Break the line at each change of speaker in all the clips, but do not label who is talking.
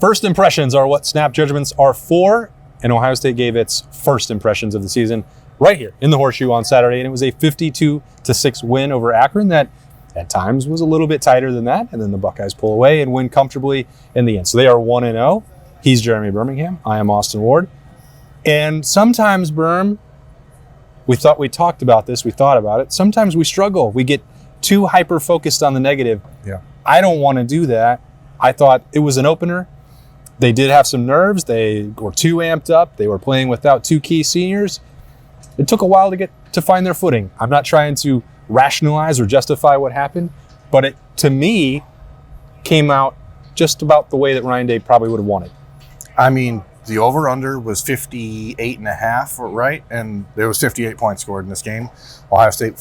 First impressions are what snap judgments are for, and Ohio State gave its first impressions of the season right here in the Horseshoe on Saturday, and it was a 52-6 win over Akron that at times was a little bit tighter than that, and then the Buckeyes pull away and win comfortably in the end. So they are 1-0. He's Jeremy Birmingham. I am Austin Ward. And sometimes, Berm, we talked about this, we thought about it. Sometimes we struggle. We get too hyper-focused on the negative.
Yeah.
I don't want to do that. I thought it was an opener. They did have some nerves. They were too amped up. They were playing without two key seniors. It took a while to find their footing. I'm not trying to rationalize or justify what happened, but it, to me, came out just about the way that Ryan Day probably would have wanted.
I mean, the over-under was 58.5, right? And there was 58 points scored in this game. Ohio State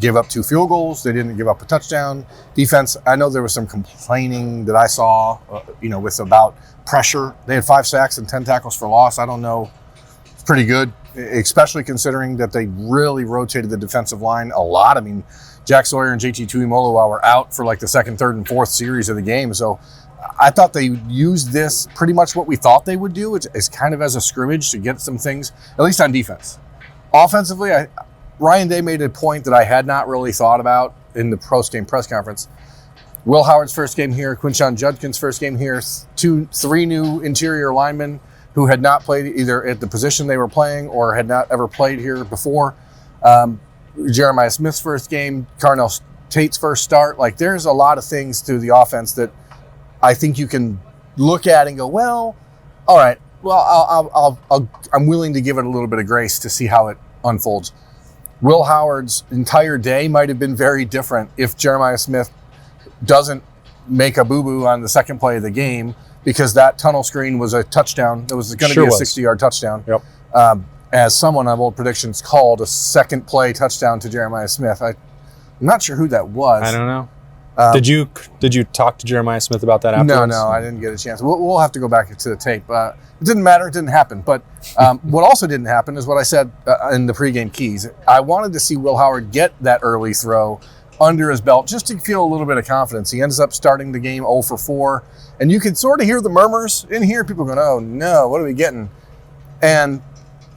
gave up 2 field goals. They didn't give up a touchdown. Defense, I know there was some complaining that I saw, with about pressure. They had 5 sacks and 10 tackles for loss. I don't know. It's pretty good, especially considering that they really rotated the defensive line a lot. I mean, Jack Sawyer and JT Tuimoloau were out for like the second, third, and fourth series of the game. So I thought they used this pretty much what we thought they would do. It's kind of as a scrimmage to get some things, at least on defense. Offensively, Ryan Day made a point that I had not really thought about in the post-game press conference. Will Howard's first game here, Quinshon Judkins' first game here, 3 new interior linemen who had not played either at the position they were playing or had not ever played here before. Jeremiah Smith's first game, Carnell Tate's first start. Like, there's a lot of things to the offense that I think you can look at and go, well, all right, well, I'm willing to give it a little bit of grace to see how it unfolds. Will Howard's entire day might have been very different if Jeremiah Smith doesn't make a boo-boo on the second play of the game, because that tunnel screen was a touchdown. It was going to be a 60-yard touchdown.
Yep.
As someone on Bold Predictions called a second play touchdown to Jeremiah Smith. I'm not sure who that was.
I don't know. Did you talk to Jeremiah Smith about that afterwards?
No, I didn't get a chance. We'll have to go back to the tape. It didn't matter. It didn't happen. But what also didn't happen is what I said in the pregame keys. I wanted to see Will Howard get that early throw under his belt just to feel a little bit of confidence. He ends up starting the game 0 for 4. And you can sort of hear the murmurs in here. People going, oh, no, what are we getting? And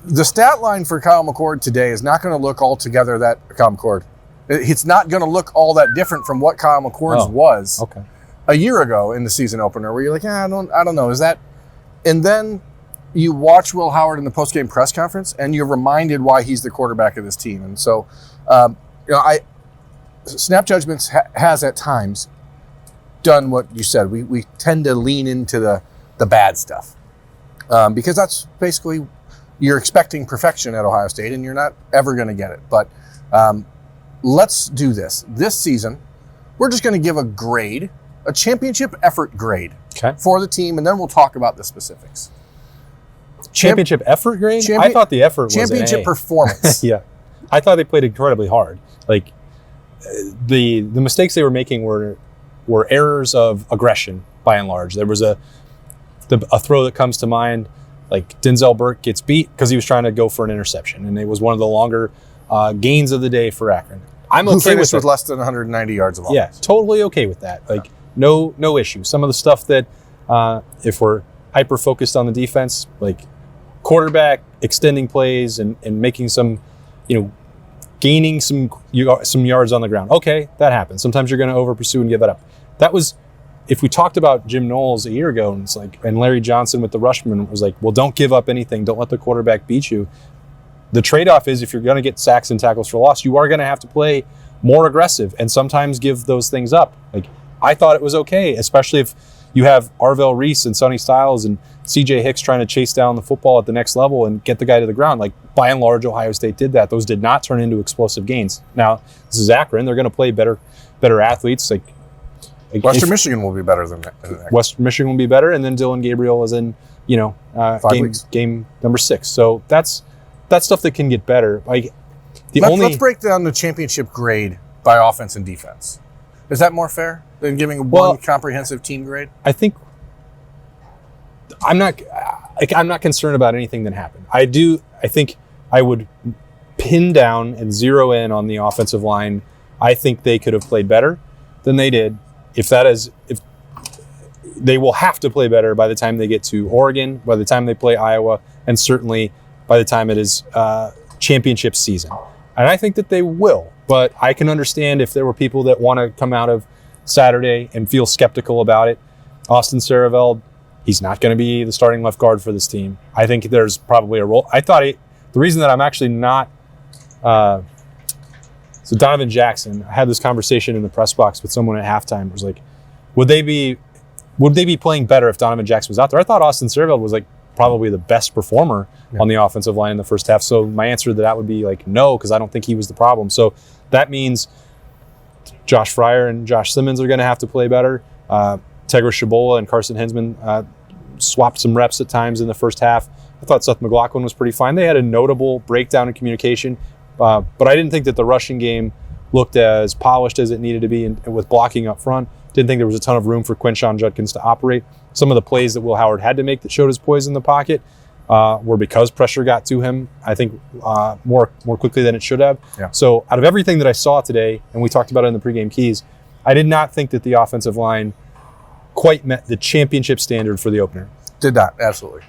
the stat line for Kyle McCord today is not going to look altogether that Kyle McCord. It's not going to look all that different from what Kyle McCord's was a year ago in the season opener, where you're like, I don't know, is that? And then you watch Will Howard in the postgame press conference, and you're reminded why he's the quarterback of this team. And so, snap judgments has at times done what you said. We tend to lean into the bad stuff because that's basically, you're expecting perfection at Ohio State, and you're not ever going to get it. But let's do this. This season, we're just going to give a grade, a championship effort grade for the team, and then we'll talk about the specifics.
Championship effort grade? I thought the effort was
championship performance.
Yeah. I thought they played incredibly hard. Like, the mistakes they were making were errors of aggression, by and large. There was a throw that comes to mind, like Denzel Burke gets beat because he was trying to go for an interception, and it was one of the longer gains of the day for Akron. I'm okay
finished
with
less than 190 yards of offense.
Yeah, totally okay with that. Like, no issue. Some of the stuff that, if we're hyper-focused on the defense, like quarterback extending plays and making some, gaining some yards on the ground. Okay, that happens. Sometimes you're going to over-pursue and give that up. That was, if we talked about Jim Knowles a year ago, and it's like, and Larry Johnson with the Rushman was like, well, don't give up anything. Don't let the quarterback beat you. The trade-off is, if you're going to get sacks and tackles for loss, you are going to have to play more aggressive and sometimes give those things up. Like, I thought it was okay, especially if you have Arvell Reese and Sonny Styles and CJ Hicks trying to chase down the football at the next level and get the guy to the ground. Like, by and large, Ohio State did that. Those did not turn into explosive gains. Now, this is Akron. They're going to play better athletes. Like
Western Michigan will be better than that.
Western Michigan will be better, and then Dylan Gabriel is in, game number 6. So that's stuff that can get better. Like, let's break down the championship grade by offense and defense. Is that more fair than giving one comprehensive team grade? I think I'm not concerned about anything that happened. I think I would pin down and zero in on the offensive line. I think they could have played better than they did. If they will have to play better by the time they get to Oregon, by the time they play Iowa, and certainly by the time it is championship season. And I think that they will, but I can understand if there were people that want to come out of Saturday and feel skeptical about it. Austin Saravel, he's not going to be the starting left guard for this team. I think there's probably a role. The reason that I'm actually not so Donovan Jackson, I had this conversation in the press box with someone at halftime. It was like, would they be playing better if Donovan Jackson was out there? I thought Austin Saravel was like probably the best performer on the offensive line in the first half. So my answer to that would be like no, because I don't think he was the problem. So that means Josh Fryer and Josh Simmons are going to have to play better. Tegra Shabola and Carson Hinsman swapped some reps at times in the first half. I thought Seth McLaughlin was pretty fine. They had a notable breakdown in communication, but I didn't think that the rushing game looked as polished as it needed to be with blocking up front. Didn't think there was a ton of room for Quinshon Judkins to operate. Some of the plays that Will Howard had to make that showed his poise in the pocket were because pressure got to him, I think, more quickly than it should have.
Yeah.
So out of everything that I saw today, and we talked about it in the pregame keys, I did not think that the offensive line quite met the championship standard for the opener.
Did not, absolutely.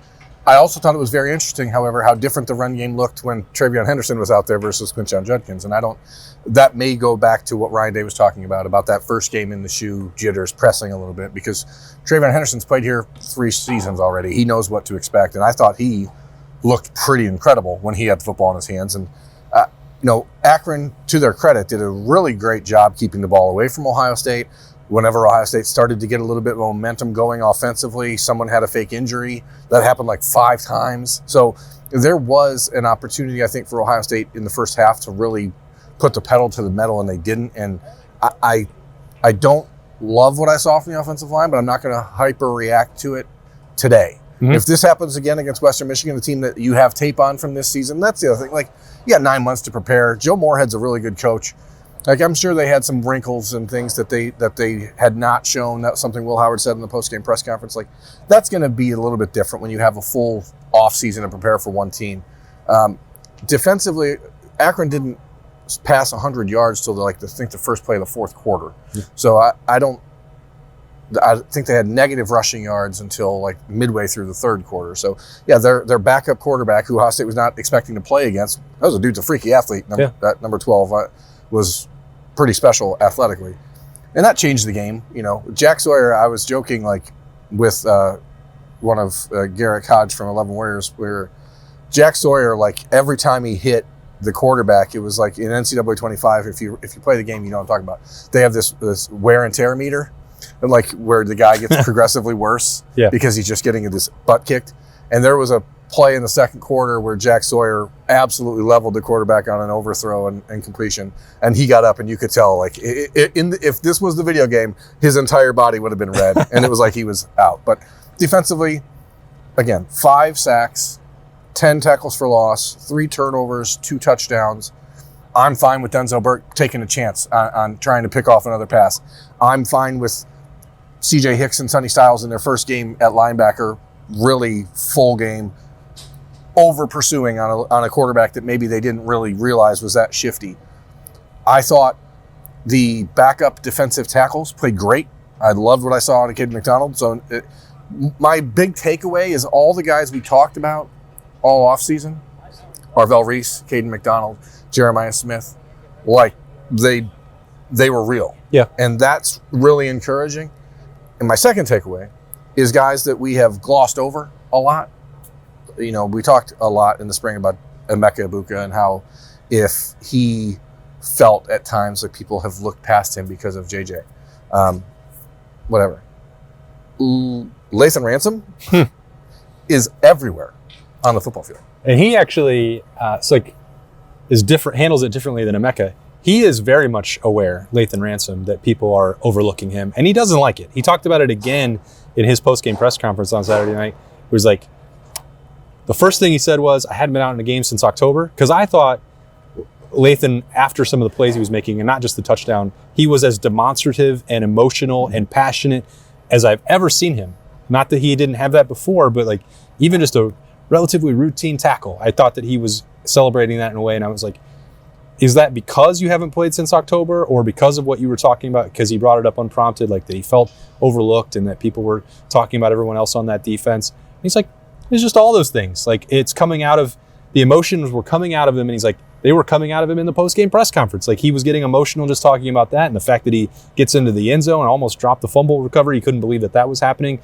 I also thought it was very interesting, however, how different the run game looked when Travion Henderson was out there versus Quinshon Judkins. And that may go back to what Ryan Day was talking about that first game in the shoe jitters, pressing a little bit, because Travion Henderson's played here 3 seasons already. He knows what to expect. And I thought he looked pretty incredible when he had the football in his hands. And, Akron, to their credit, did a really great job keeping the ball away from Ohio State. Whenever Ohio State started to get a little bit of momentum going offensively, someone had a fake injury. That happened like 5 times. So there was an opportunity, I think, for Ohio State in the first half to really put the pedal to the metal, and they didn't. And I don't love what I saw from the offensive line, but I'm not going to hyper-react to it today. Mm-hmm. If this happens again against Western Michigan, the team that you have tape on from this season, that's the other thing. Like, you got 9 months to prepare. Joe Moorhead's a really good coach. Like, I'm sure they had some wrinkles and things that they had not shown. That's something Will Howard said in the post-game press conference. Like, that's going to be a little bit different when you have a full offseason to prepare for one team. Defensively, Akron didn't pass 100 yards till I think the first play of the fourth quarter. Yeah. So I think they had negative rushing yards until like midway through the third quarter. So yeah, their backup quarterback, who Ohio State was not expecting to play against, that was a dude's a freaky athlete. That number 12 was pretty special athletically, and that changed the game. Jack Sawyer, I was joking like with one of Garrett Hodge from 11 Warriors, where Jack Sawyer, like every time he hit the quarterback, it was like in NCAA 25. If you play the game, you know what I'm talking about. They have this wear and tear meter, and like where the guy gets progressively worse because he's just getting his butt kicked. And there was a play in the second quarter where Jack Sawyer absolutely leveled the quarterback on an overthrow and completion, and he got up, and you could tell like if this was the video game, his entire body would have been red, and it was like he was out. But defensively, again, 5 sacks, 10 tackles for loss, 3 turnovers, 2 touchdowns. I'm fine with Denzel Burke taking a chance on trying to pick off another pass. I'm fine with C.J. Hicks and Sonny Styles in their first game at linebacker, really full game, over pursuing on a quarterback that maybe they didn't really realize was that shifty. I thought the backup defensive tackles played great. I loved what I saw out of Caden McDonald. So my big takeaway is all the guys we talked about all offseason, Arvell Reese, Caden McDonald, Jeremiah Smith, like they were real.
Yeah.
And that's really encouraging. And my second takeaway is guys that we have glossed over a lot. We talked a lot in the spring about Emeka Ibuka and how if he felt at times that people have looked past him because of JJ. Whatever. Lathan Ransom is everywhere on the football field.
And he actually handles it differently than Emeka. He is very much aware, Lathan Ransom, that people are overlooking him, and he doesn't like it. He talked about it again in his post-game press conference on Saturday night. It was like, the first thing he said was, I hadn't been out in a game since October, because I thought Lathan, after some of the plays he was making, and not just the touchdown, he was as demonstrative and emotional and passionate as I've ever seen him. Not that he didn't have that before, but like even just a relatively routine tackle, I thought that he was celebrating that in a way, and I was like, Is that because you haven't played since October, or because of what you were talking about, because he brought it up unprompted, like that he felt overlooked and that people were talking about everyone else on that defense? And he's like, it's just all those things. Like, it's coming out of, the emotions were coming out of him, and he's like, they were coming out of him in the post-game press conference. Like, he was getting emotional just talking about that, and the fact that he gets into the end zone and almost dropped the fumble recovery. He couldn't believe that was happening.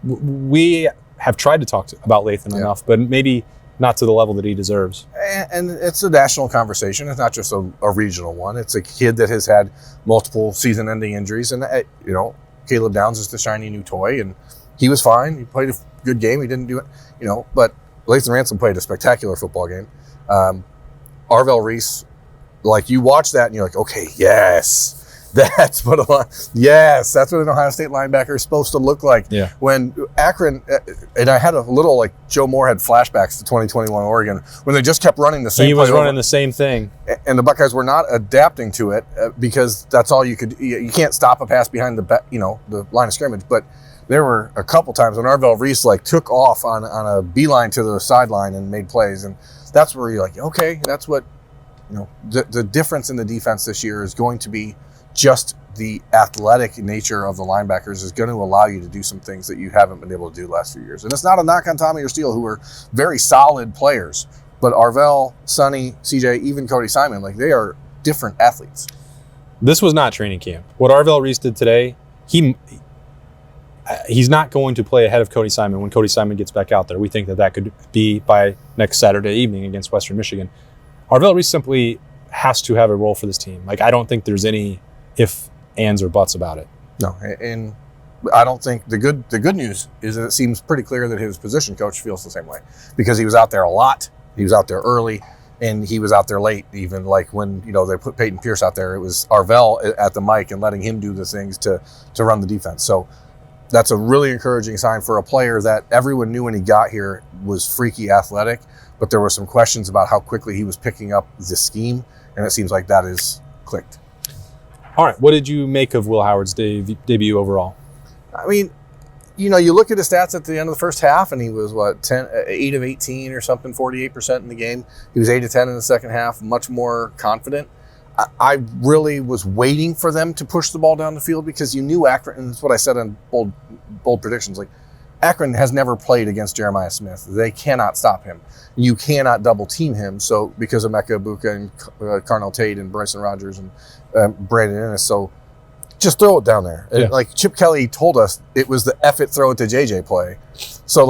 We have tried to talk about Lathan enough, but maybe not to the level that he deserves.
And it's a national conversation. It's not just a regional one. It's a kid that has had multiple season-ending injuries, and Caleb Downs is the shiny new toy, and he was fine. He played a good game. He didn't do it, but Lathan Ransom played a spectacular football game. Arvell Reese, like, you watch that and you're like, okay, that's what an Ohio State linebacker is supposed to look like.
Yeah.
When Akron, and I had a little, like, Joe Moore had flashbacks to 2021 Oregon when they just kept running the same.
He was running the same thing,
and the Buckeyes were not adapting to it because that's all you could. You can't stop a pass behind the line of scrimmage, but. There were a couple times when Arvell Reese took off on a beeline to the sideline and made plays, and that's where you're like, okay, that's what the difference in the defense this year is going to be. Just the athletic nature of the linebackers is going to allow you to do some things that you haven't been able to do the last few years. And it's not a knock on Tommy or Steele, who are very solid players, but Arvell, Sonny, CJ, even Cody Simon, they are different athletes.
This was not training camp. What Arvell Reese did today, he's not going to play ahead of Cody Simon when Cody Simon gets back out there. We think that could be by next Saturday evening against Western Michigan. Arvell Reese simply has to have a role for this team. I don't think there's any ifs, ands, or buts about it.
No, and I don't think the good news is that it seems pretty clear that his position coach feels the same way, because he was out there a lot. He was out there early, and he was out there late. Even when they put Peyton Pierce out there, it was Arvell at the mic and letting him do the things to run the defense. So that's a really encouraging sign for a player that everyone knew when he got here was freaky athletic, but there were some questions about how quickly he was picking up the scheme, and it seems like that is clicked.
All right, what did you make of Will Howard's debut overall?
I mean, you look at his stats at the end of the first half, and he was 8 of 18 or something, 48% in the game. He was 8 of 10 in the second half, much more confident. I really was waiting for them to push the ball down the field, because you knew Akron, and that's what I said on bold predictions. Akron has never played against Jeremiah Smith. They cannot stop him. You cannot double team him. So because of Mecca Ibuka and Carnell Tate and Bryson Rogers and Brandon Ennis, so just throw it down there. Yeah. Chip Kelly told us, it was the F it, throw it to JJ play. So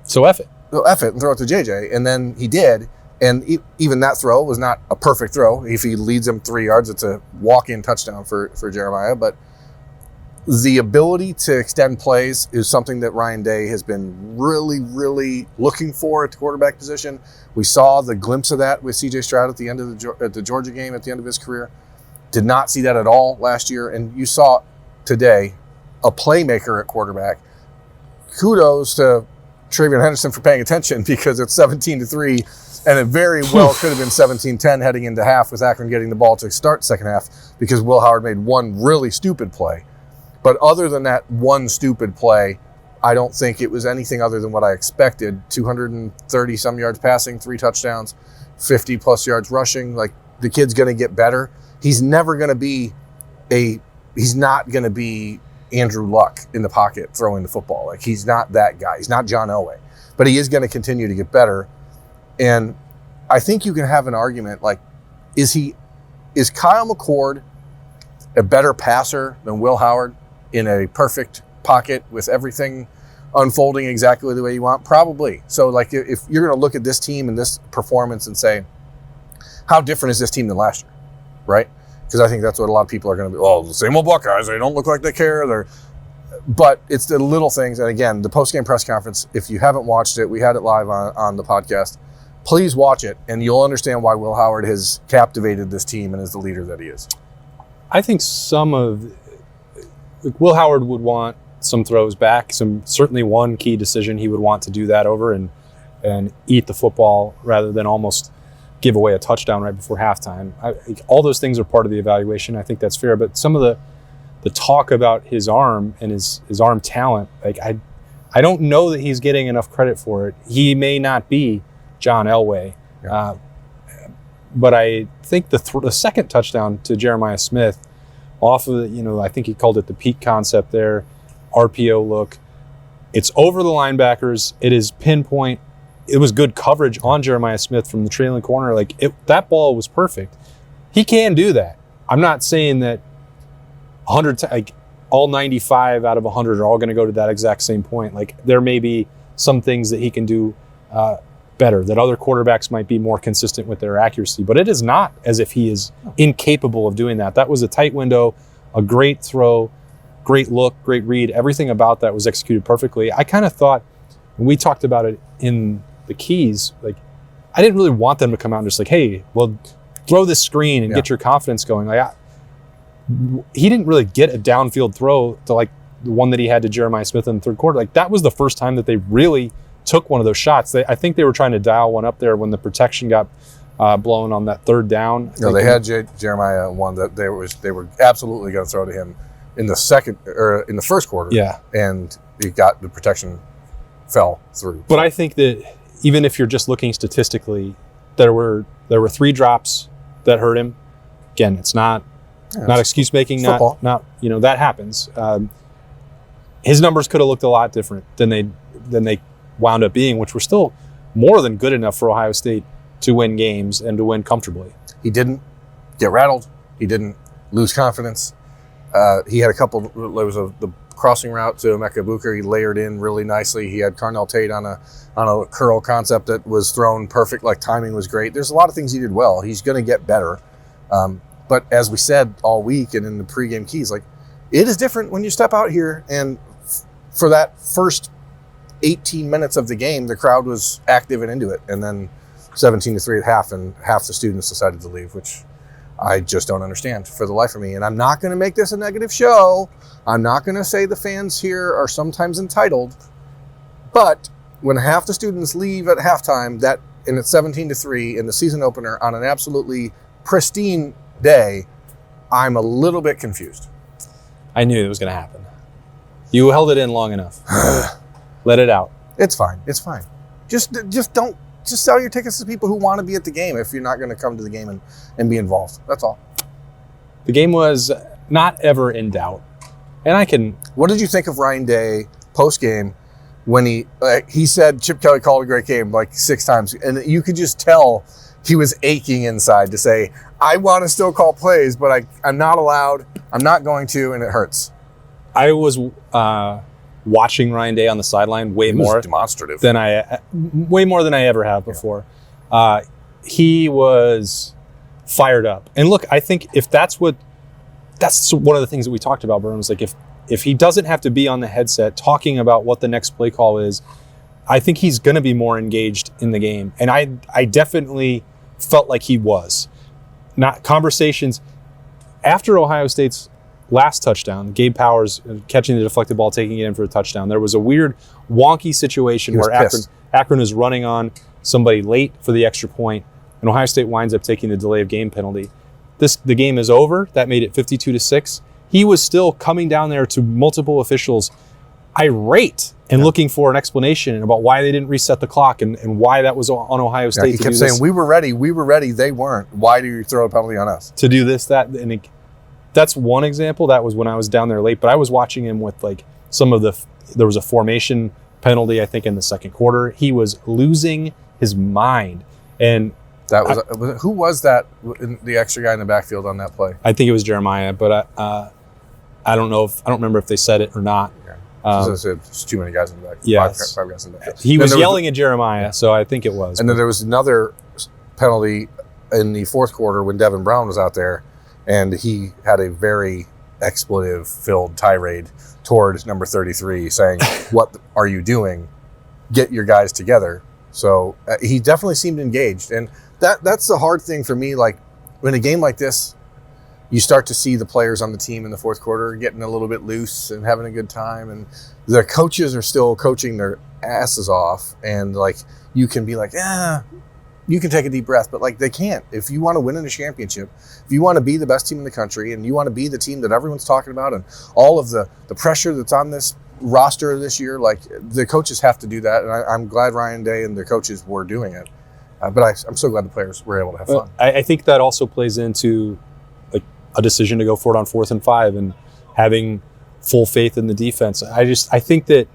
so F it.
So F it and throw it to JJ, and then he did. And even that throw was not a perfect throw. If he leads him 3 yards, it's a walk-in touchdown for Jeremiah. But the ability to extend plays is something that Ryan Day has been really, really looking for at the quarterback position. We saw the glimpse of that with C.J. Stroud at the end of the Georgia game, at the end of his career. Did not see that at all last year. And you saw today a playmaker at quarterback. Kudos to Travion Henderson for paying attention, because it's 17-3. And it very well could have been 17-10 heading into half, with Akron getting the ball to start second half, because Will Howard made one really stupid play. But other than that one stupid play, I don't think it was anything other than what I expected. 230-some yards passing, 3 touchdowns, 50-plus yards rushing. The kid's going to get better. He's never going to be he's not going to be Andrew Luck in the pocket throwing the football. He's not that guy. He's not John Elway. But he is going to continue to get better. And I think you can have an argument, is Kyle McCord a better passer than Will Howard in a perfect pocket with everything unfolding exactly the way you want? Probably. So, if you're going to look at this team and this performance and say, how different is this team than last year, right? Because I think that's what a lot of people are going to be. Oh, the same old Buckeyes, they don't look like they care. But it's the little things. And again, the post-game press conference, if you haven't watched it, we had it live on the podcast. Please watch it, and you'll understand why Will Howard has captivated this team and is the leader that he is.
I think Will Howard would want some throws back. Certainly one key decision he would want to do that over and eat the football rather than almost give away a touchdown right before halftime. All those things are part of the evaluation. I think that's fair. But some of the talk about his arm and his arm talent, I don't know that he's getting enough credit for it. He may not be John Elway,
Yeah.
But I think the second touchdown to Jeremiah Smith off of, I think he called it the peak concept there, RPO look. It's over the linebackers. It is pinpoint. It was good coverage on Jeremiah Smith from the trailing corner. That ball was perfect. He can do that. I'm not saying that 100, all 95 out of 100 are all going to go to that exact same point. There may be some things that he can do better, that other quarterbacks might be more consistent with their accuracy. But it is not as if he is incapable of doing that. That was a tight window, a great throw, great look, great read. Everything about that was executed perfectly. I kind of thought, when we talked about it in the Keys, I didn't really want them to come out and just hey, well, throw this screen and get your confidence going. He didn't really get a downfield throw to the one that he had to Jeremiah Smith in the third quarter. That was the first time that they really took one of those shots. I think they were trying to dial one up there when the protection got blown on that third down.
No, they had Jeremiah one that they were absolutely going to throw to him in the first quarter.
Yeah,
and he got the protection fell through.
But I think that even if you're just looking statistically, there were 3 drops that hurt him. Again, it's not excuse making. Not that happens. His numbers could have looked a lot different than they wound up being, which were still more than good enough for Ohio State to win games and to win comfortably.
He didn't get rattled. He didn't lose confidence. He had a couple. There was the crossing route to Emeka Booker. He layered in really nicely. He had Carnell Tate on a curl concept that was thrown perfect. Timing was great. There's a lot of things he did well. He's going to get better. But as we said all week and in the pregame keys, it is different when you step out here. And for that first 18 minutes of the game, the crowd was active and into it. And then 17-3 at half, and half the students decided to leave, which I just don't understand for the life of me. And I'm not going to make this a negative show. I'm not going to say the fans here are sometimes entitled. But when half the students leave at halftime, and it's 17-3 in the season opener on an absolutely pristine day, I'm a little bit confused.
I knew it was going to happen. You held it in long enough. Let it out.
It's fine. It's fine. Just sell your tickets to people who want to be at the game if you're not going to come to the game and be involved. That's all.
The game was not ever in doubt. And
What did you think of Ryan Day post-game when he said Chip Kelly called a great game 6 times, and you could just tell he was aching inside to say, I want to still call plays, but I'm not allowed. I'm not going to, and it hurts.
I was watching Ryan Day on the sideline way more
demonstrative
than I ever have before. He was fired up, and look, I think if that's one of the things that we talked about, Burn, was if he doesn't have to be on the headset talking about what the next play call is, I think he's going to be more engaged in the game, and I definitely felt like he was. Not conversations after Ohio State's last touchdown, Gabe Powers catching the deflected ball, taking it in for a touchdown. There was a weird, wonky situation where Akron is running on somebody late for the extra point, and Ohio State winds up taking the delay of game penalty. The game is over. That made it 52-6. He was still coming down there to multiple officials, irate and looking for an explanation about why they didn't reset the clock and why that was on Ohio State.
He kept saying, we were ready, they weren't. Why do you throw a penalty on us?
To do this, that, and that's one example. That was when I was down there late, but I was watching him with there was a formation penalty, I think, in the second quarter. He was losing his mind. And
that was who was that? The extra guy in the backfield on that play?
I think it was Jeremiah, but I don't remember if they said it or not.
There's too many guys in the back.
Yes.
Five guys in the back.
He was yelling at Jeremiah, so I think it was.
And then there was another penalty in the fourth quarter when Devin Brown was out there, and he had a very expletive-filled tirade toward number 33, saying, "What are you doing? Get your guys together." So he definitely seemed engaged, and that's the hard thing for me. Like, in a game like this, you start to see the players on the team in the fourth quarter getting a little bit loose and having a good time, and the coaches are still coaching their asses off, and you can be like, you can take a deep breath, but they can't. If you want to win in a championship, if you want to be the best team in the country, and you want to be the team that everyone's talking about, and all of the pressure that's on this roster this year, the coaches have to do that, and I'm glad Ryan Day and the coaches were doing it. But I'm so glad the players were able to have fun.
I think that also plays into like a decision to go for it on 4th and 5 and having full faith in the defense. I think that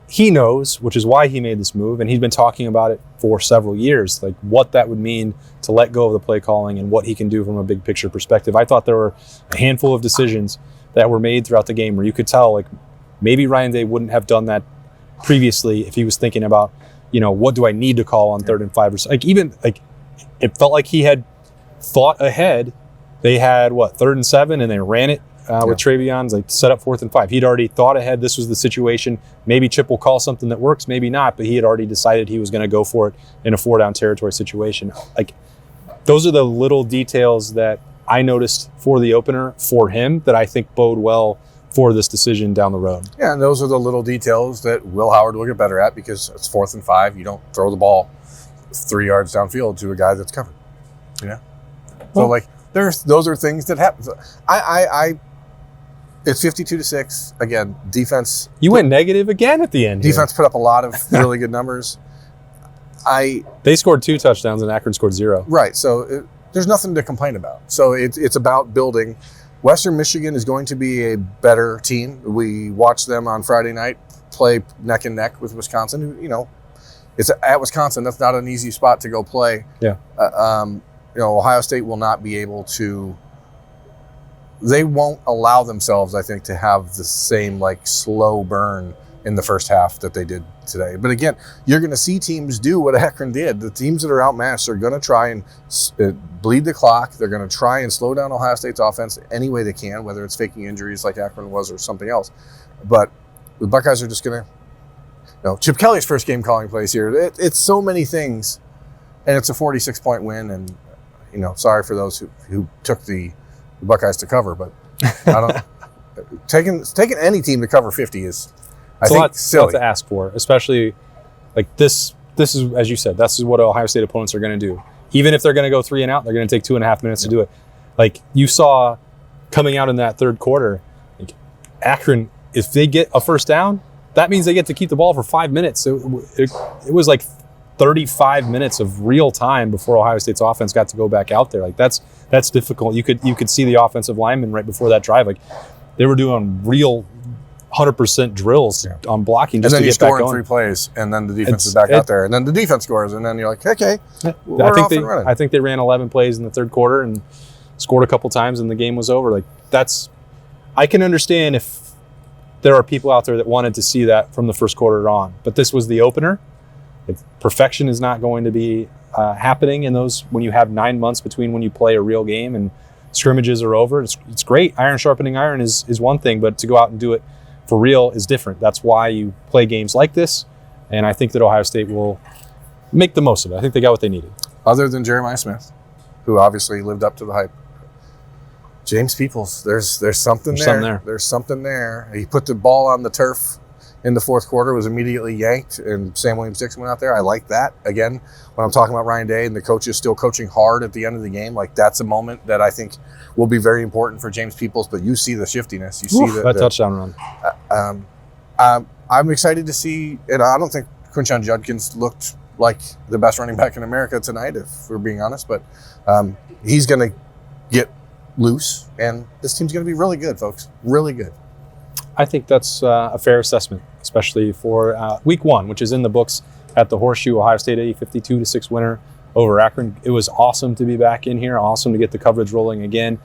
he knows, which is why he made this move, and he's been talking about it for several years, like what that would mean to let go of the play calling and what he can do from a big picture perspective. I thought there were a handful of decisions that were made throughout the game where you could tell, like, maybe Ryan Day wouldn't have done that previously if he was thinking about, what do I need to call on 3rd and 5 or so. Like, even like it felt like he had thought ahead. They had 3rd and 7 and they ran it with Trayvion's, like, set up 4th and 5. He'd already thought ahead. This was the situation. Maybe Chip will call something that works, maybe not, but he had already decided he was going to go for it in a 4-down territory situation. Like, those are the little details that I noticed for the opener for him that I think bode well for this decision down the road.
Yeah, and those are the little details that Will Howard will get better at, because it's 4th and 5. You don't throw the ball 3 yards downfield to a guy that's covered. So those are things that happen. It's 52-6. Again, defense.
You went negative again at the end.
Defense put up a lot of really good numbers.
They scored 2 touchdowns and Akron scored 0.
Right. So there's nothing to complain about. So it's about building. Western Michigan is going to be a better team. We watched them on Friday night play neck and neck with Wisconsin. It's at Wisconsin. That's not an easy spot to go play.
Yeah.
Ohio State will not be able to. They won't allow themselves, I think, to have the same slow burn in the first half that they did today. But again, you're going to see teams do what Akron did. The teams that are outmatched are going to try and bleed the clock. They're going to try and slow down Ohio State's offense any way they can, whether it's faking injuries like Akron was or something else. But the Buckeyes are just going to, Chip Kelly's first game calling plays here. It's so many things, and it's a 46-point win. And, sorry for those who took the Buckeyes to cover, but I don't. taking any team to cover 50 is, I think, silly.
It's a lot to ask for, especially like this. This is, as you said, this is what Ohio State opponents are going to do. Even if they're going to go 3 and out, they're going to take 2.5 minutes to do it. Like you saw coming out in that third quarter, Akron, if they get a first down, that means they get to keep the ball for 5 minutes. So it was like 35 minutes of real time before Ohio State's offense got to go back out there. Like that's difficult. You could see the offensive linemen right before that drive. Like they were doing real 100% drills on blocking just to get back going.
And then you score in 3 plays, and then the defense is back out there, and then the defense scores, and then you're like, okay, we're off and running.
I think they ran 11 plays in the third quarter and scored a couple times, and the game was over. Like I can understand if there are people out there that wanted to see that from the first quarter on, but this was the opener. Perfection is not going to be happening in those when you have 9 months between when you play a real game and scrimmages are over. It's great. Iron sharpening iron is one thing, but to go out and do it for real is different. That's why you play games like this, and I think that Ohio State will make the most of it. I think they got what they needed.
Other than Jeremiah Smith, who obviously lived up to the hype, James Peoples, there's something there. There's something there. He put the ball on the turf in the fourth quarter, was immediately yanked, and Sam Williams-Dixon went out there. I like that. Again, when I'm talking about Ryan Day and the coaches still coaching hard at the end of the game, like that's a moment that I think will be very important for James Peoples. But you see the shiftiness. You see
that touchdown
run. I'm excited to see, and I don't think Quinshon Judkins looked like the best running back in America tonight, if we're being honest. But he's going to get loose, and this team's going to be really good, folks. Really good.
I think that's a fair assessment, especially for week 1, which is in the books at the Horseshoe. Ohio State a 52-6 winner over Akron. It was awesome to be back in here. Awesome to get the coverage rolling again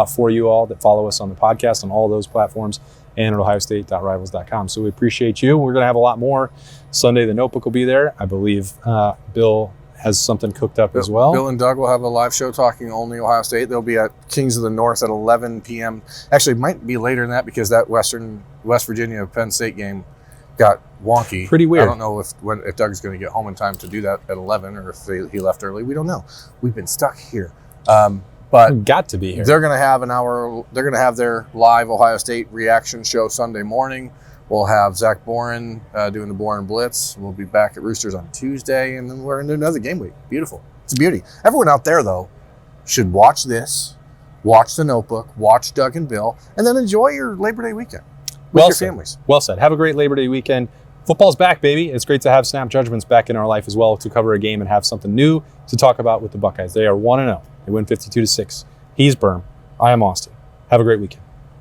for you all that follow us on the podcast on all those platforms and at ohiostate.rivals.com. So we appreciate you. We're going to have a lot more. Sunday, the Notebook will be there. I believe Bill has something cooked up as well.
Bill and Doug will have a live show talking only Ohio State. They'll be at Kings of the North at 11 p.m. Actually, it might be later than that because that West Virginia Penn State game got wonky.
Pretty weird.
I don't know if Doug's going to get home in time to do that at 11 or if he left early. We don't know. We've been stuck here. But
we've got to be here.
They're going to have an hour. They're going to have their live Ohio State reaction show Sunday morning. We'll have Zach Boren doing the Boren Blitz. We'll be back at Roosters on Tuesday, and then we're into another game week. Beautiful. It's a beauty. Everyone out there, though, should watch this, watch the Notebook, watch Doug and Bill, and then enjoy your Labor Day weekend with your families.
Well said. Have a great Labor Day weekend. Football's back, baby. It's great to have snap judgments back in our life as well, to cover a game and have something new to talk about with the Buckeyes. They are 1-0. They win 52-6. He's Berm. I am Austin. Have a great weekend.